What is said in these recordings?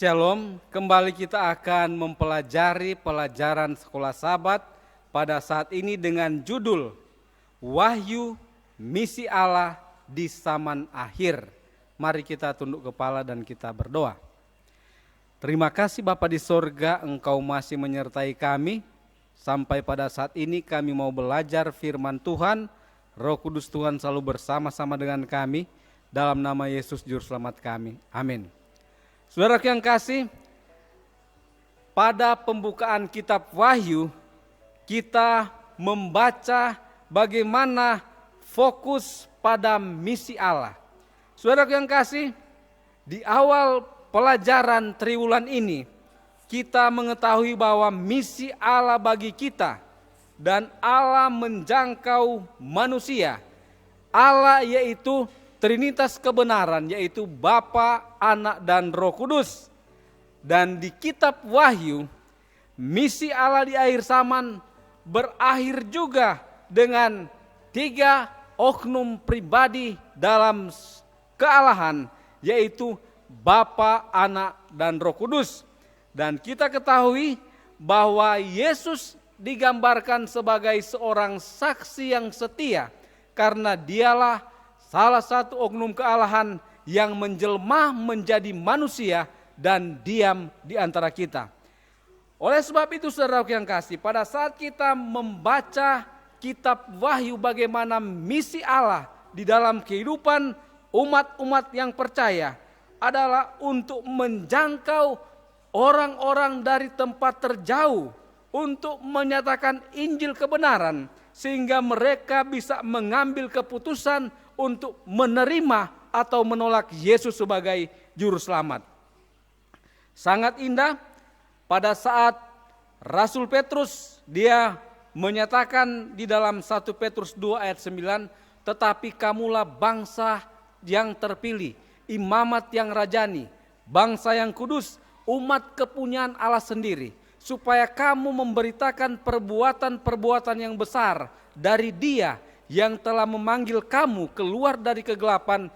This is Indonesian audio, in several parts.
Shalom, kembali kita akan mempelajari pelajaran sekolah Sabat pada saat ini dengan judul Wahyu Misi Allah di Zaman Akhir. Mari kita tunduk kepala dan kita berdoa. Terima kasih Bapa di sorga, Engkau masih menyertai kami. Sampai pada saat ini kami mau belajar firman Tuhan. Roh Kudus Tuhan selalu bersama-sama dengan kami. Dalam nama Yesus Juru Selamat kami, amin. Saudara yang kasih, pada pembukaan kitab Wahyu, kita membaca bagaimana fokus pada misi Allah. Saudara yang kasih, di awal pelajaran triwulan ini, kita mengetahui bahwa misi Allah bagi kita dan Allah menjangkau manusia. Allah yaitu Trinitas kebenaran, yaitu Bapa, Anak, dan Roh Kudus. Dan di kitab Wahyu, misi Allah di akhir zaman berakhir juga dengan 3 oknum pribadi dalam kealahan, yaitu Bapa, Anak, dan Roh Kudus. Dan kita ketahui bahwa Yesus digambarkan sebagai seorang saksi yang setia, karena dialah salah satu oknum kealahan yang menjelma menjadi manusia dan diam di antara kita. Oleh sebab itu saudara yang kasih, pada saat kita membaca kitab Wahyu bagaimana misi Allah di dalam kehidupan umat-umat yang percaya adalah untuk menjangkau orang-orang dari tempat terjauh untuk menyatakan Injil kebenaran sehingga mereka bisa mengambil keputusan untuk menerima atau menolak Yesus sebagai juru selamat. Sangat indah pada saat Rasul Petrus dia menyatakan di dalam 1 Petrus 2 ayat 9, tetapi kamulah bangsa yang terpilih, imamat yang rajani, bangsa yang kudus, umat kepunyaan Allah sendiri, supaya kamu memberitakan perbuatan-perbuatan yang besar dari Dia yang telah memanggil kamu keluar dari kegelapan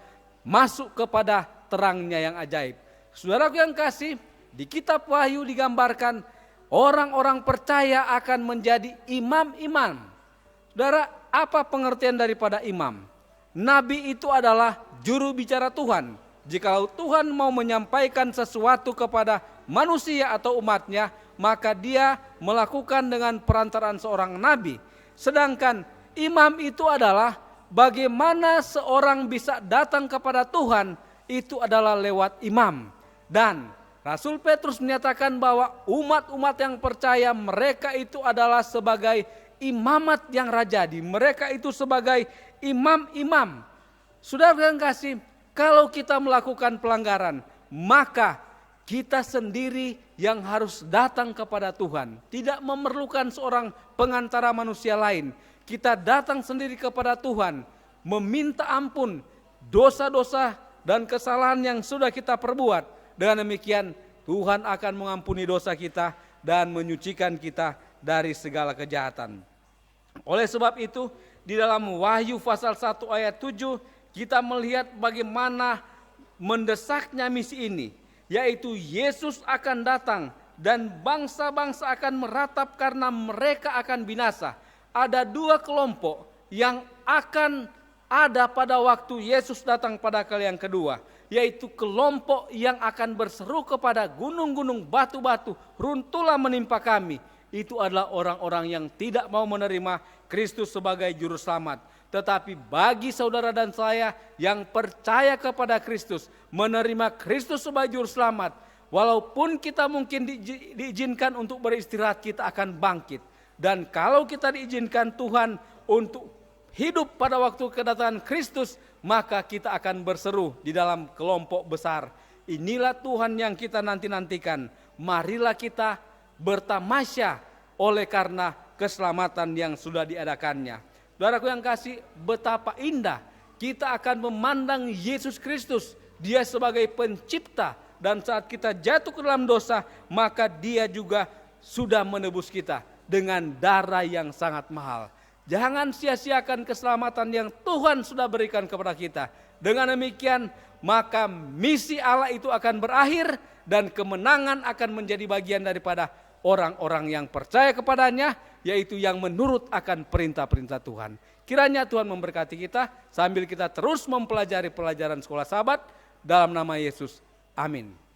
masuk kepada terangnya yang ajaib. Saudaraku yang kasih, di kitab Wahyu digambarkan orang-orang percaya akan menjadi imam-imam. Saudara, apa pengertian daripada imam? Nabi itu adalah juru bicara Tuhan. Jikalau Tuhan mau menyampaikan sesuatu kepada manusia atau umatnya, maka dia melakukan dengan perantaraan seorang nabi. Sedangkan imam itu adalah bagaimana seorang bisa datang kepada Tuhan, itu adalah lewat imam. Dan Rasul Petrus menyatakan bahwa umat-umat yang percaya mereka itu adalah sebagai imamat yang rajadi. Mereka itu sebagai imam-imam. Saudara yang kasih, kalau kita melakukan pelanggaran, maka kita sendiri yang harus datang kepada Tuhan. Tidak memerlukan seorang pengantara manusia lain. Kita datang sendiri kepada Tuhan, meminta ampun dosa-dosa dan kesalahan yang sudah kita perbuat. Dengan demikian Tuhan akan mengampuni dosa kita dan menyucikan kita dari segala kejahatan. Oleh sebab itu di dalam Wahyu pasal 1 ayat 7 kita melihat bagaimana mendesaknya misi ini, yaitu Yesus akan datang dan bangsa-bangsa akan meratap karena mereka akan binasa. Ada 2 kelompok yang akan ada pada waktu Yesus datang pada kali yang kedua, yaitu kelompok yang akan berseru kepada gunung-gunung, batu-batu, runtuhlah menimpa kami. Itu adalah orang-orang yang tidak mau menerima Kristus sebagai juru selamat. Tetapi bagi saudara dan saya yang percaya kepada Kristus, menerima Kristus sebagai juru selamat, walaupun kita mungkin diizinkan untuk beristirahat, kita akan bangkit. Dan kalau kita diizinkan Tuhan untuk hidup pada waktu kedatangan Kristus, maka kita akan berseru di dalam kelompok besar. Inilah Tuhan yang kita nanti-nantikan. Marilah kita bertamasya oleh karena keselamatan yang sudah diadakannya. Saudaraku yang kasih, betapa indah kita akan memandang Yesus Kristus. Dia sebagai pencipta, dan saat kita jatuh ke dalam dosa, maka Dia juga sudah menebus kita dengan darah yang sangat mahal. Jangan sia-siakan keselamatan yang Tuhan sudah berikan kepada kita. Dengan demikian maka misi Allah itu akan berakhir dan kemenangan akan menjadi bagian daripada orang-orang yang percaya kepadanya, yaitu yang menurut akan perintah-perintah Tuhan. Kiranya Tuhan memberkati kita sambil kita terus mempelajari pelajaran sekolah Sabat dalam nama Yesus. Amin.